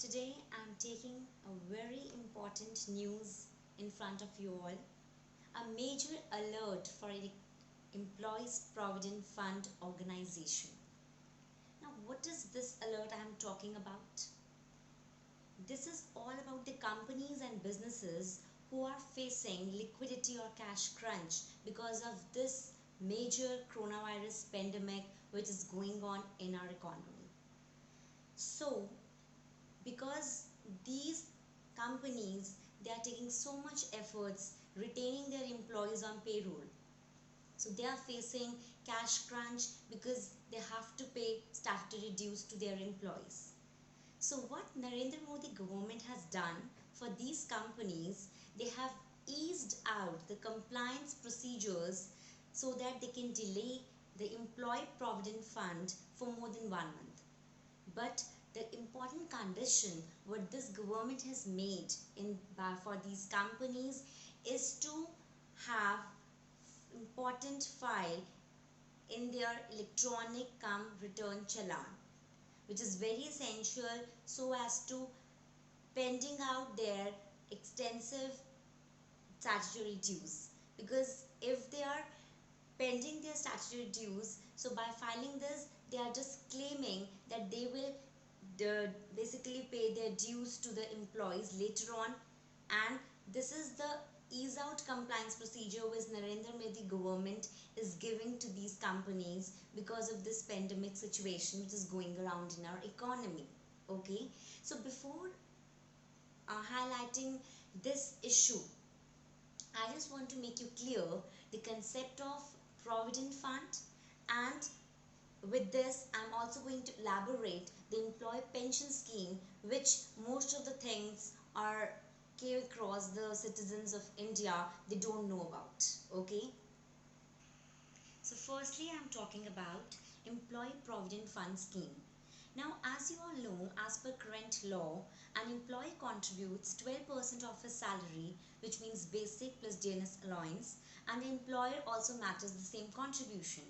Today I'm taking a very important news in front of you all. A major alert for an Employees Provident Fund organization. Now, what is this alert I am talking about? This is all about the companies and businesses who are facing liquidity or cash crunch because of this major coronavirus pandemic which is going on in our economy. So, because these companies, they are taking so much efforts retaining their employees on payroll, so they are facing cash crunch because they have to pay statutory dues to their employees. So what Narendra Modi government has done for these companies, they have eased out the compliance procedures so that they can delay the employee provident fund for more than 1 month. But the important condition what this government has made for these companies is to have important file in their electronic come return challan, which is very essential so as to pending out their extensive statutory dues. Because if they are pending their statutory dues, so by filing this they are just claiming that they will basically pay their dues to the employees later on, and this is the ease out compliance procedure which Narendra Modi government is giving to these companies because of this pandemic situation which is going around in our economy. Okay, so before highlighting this issue, I just want to make you clear the concept of provident fund, and with this I'm also going to elaborate the employee pension scheme which most of the things are came across the citizens of India, they don't know about. Okay, so firstly I'm talking about employee provident fund scheme. Now, as you all know, as per current law, an employee contributes 12% of his salary, which means basic plus DNS allowance, and the employer also matches the same contribution.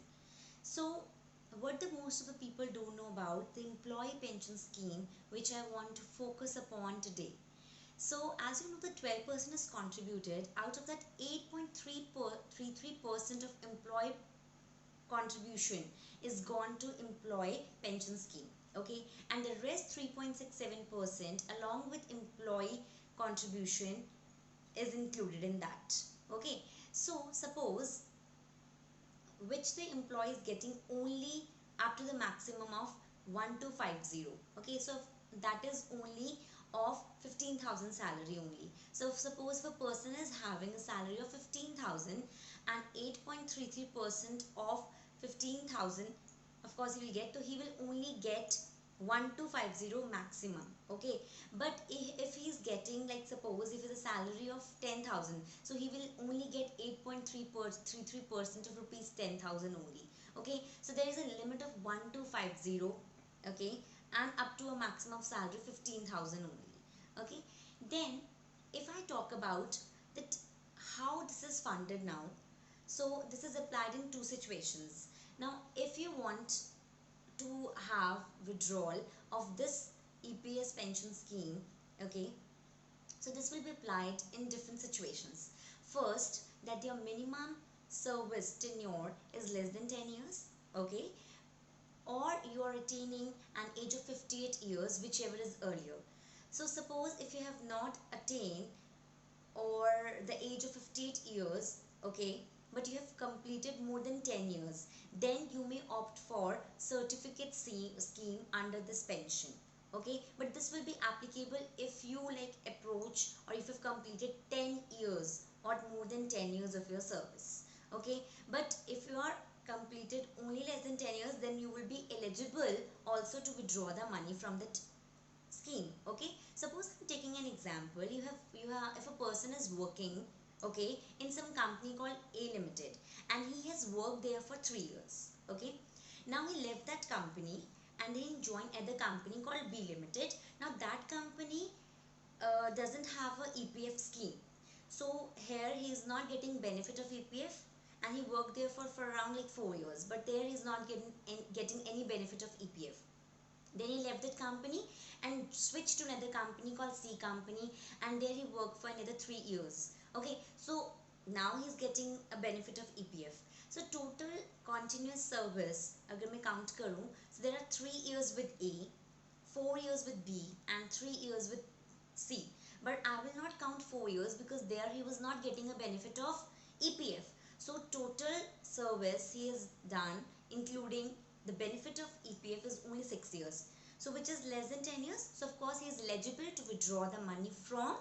So, what the most of the people don't know about the employee pension scheme, which I want to focus upon today. So, as you know, the 12% is contributed. Out of that, 8.33% of employee contribution is gone to employee pension scheme. Okay, and the rest 3.67% along with employee contribution is included in that. Okay, so suppose which the employee is getting only up to the maximum of 1250. Okay, so that is only of 15,000 salary only. So suppose if a person is having a salary of 15,000 and 8.33% of 15,000, of course he will get, so he will only get 1250 maximum. Okay, but if he is getting, like suppose if it's a salary of 10,000, so he will only get 8.33% of rupees 10,000 only. Okay, so there is a limit of 1250. Okay, and up to a maximum of salary 15,000 only. Okay, then if I talk about that how this is funded now, so this is applied in two situations. Now if you want to have withdrawal of this EPS pension scheme, okay, so this will be applied in different situations. First, that your minimum service tenure is less than 10 years, okay, or you are attaining an age of 58 years, whichever is earlier. So suppose if you have not attained or the age of 58 years, okay, but you have completed more than 10 years, then you may opt for certificate scheme under this pension. Okay, but this will be applicable if you like approach or if you've completed 10 years or more than 10 years of your service. Okay, but if you are completed only less than 10 years, then you will be eligible also to withdraw the money from that scheme. Okay, suppose I'm taking an example. You have if a person is working, okay, in some company called A Limited, and he has worked there for 3 years. Okay, now he left that company and then he joined another company called B Limited. Now that company doesn't have a EPF scheme, so here he is not getting benefit of EPF, and he worked there for around like 4 years, but there he is not getting any benefit of EPF. Then he left that company and switched to another company called C company, and there he worked for another 3 years. Okay, so now he's getting a benefit of EPF. So total continuous service अगर मैं count करूँ, so there are 3 years with A, 4 years with B, and 3 years with C. But I will not count 4 years because there he was not getting a benefit of EPF. So total service he has done, including the benefit of EPF, is only 6 years. So which is less than 10 years. So of course he is eligible to withdraw the money from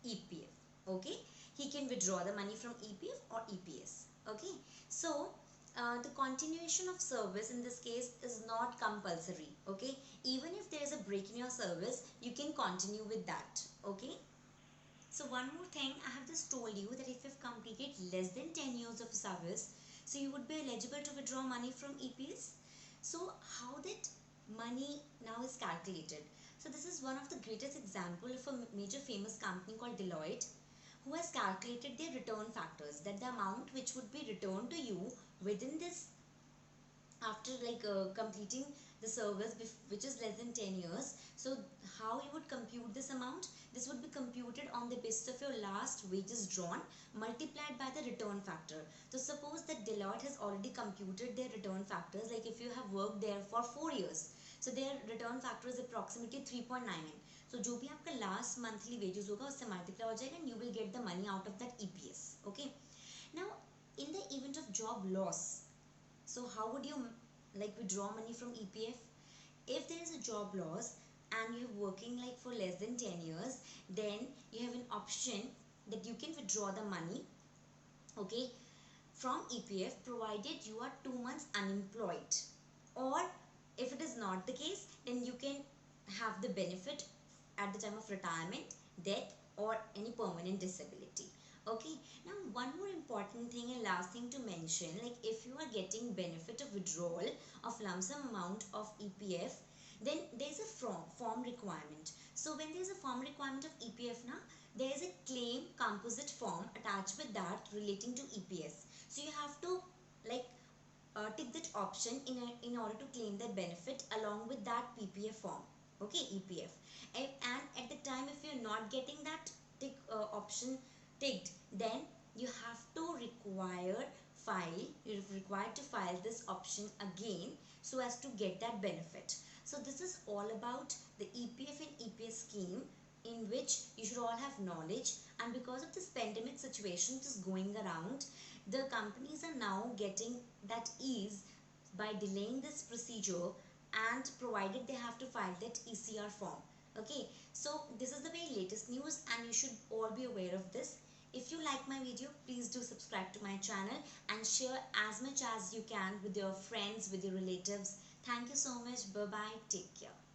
EPF. Okay, he can withdraw the money from EPF or EPS. Okay, so the continuation of service in this case is not compulsory. Okay, even if there is a break in your service, you can continue with that. Okay, so one more thing, I have just told you that if you've completed less than 10 years of service, so you would be eligible to withdraw money from EPS. So how that money now is calculated? So this is one of the greatest example of a major famous company called Deloitte, who has calculated their return factors, that the amount which would be returned to you within this, after completing the service which is less than 10 years. So how you would compute this amount? This would be computed on the basis of your last wages drawn multiplied by the return factor. So suppose that Deloitte has already computed their return factors, like if you have worked there for 4 years, so their return factor is approximately 3.99. So जो भी आपका last monthly wages होगा उससे multiply हो जाएगा and you will get the money out of that EPS. Okay, now in the event of job loss, so how would you withdraw money from EPF? If there is a job loss and you're working like for less than 10 years, then you have an option that you can withdraw the money, okay, from EPF, provided you are 2 months unemployed. Or if it is not the case, then you can have the benefit at the time of retirement, death, or any permanent disability. Okay, now one more important thing and last thing to mention, like if you are getting benefit of withdrawal of lump sum amount of EPF, then there is a form requirement. So when there is a form requirement of EPF now, there is a claim composite form attached with that relating to EPS. So you have to tick that option in order to claim that benefit along with that PPF form. Okay, EPF. And at the time if you're not getting that option ticked, then you have to you're required to file this option again so as to get that benefit. So this is all about the EPF and EPS scheme, in which you should all have knowledge. And because of this pandemic situation which is going around, the companies are now getting that ease by delaying this procedure, and provided they have to file that ECR form. Okay, so this is the very latest news and you should all be aware of this. If you like my video, please do subscribe to my channel and share as much as you can with your friends, with your relatives. Thank you so much. Bye bye. Take care.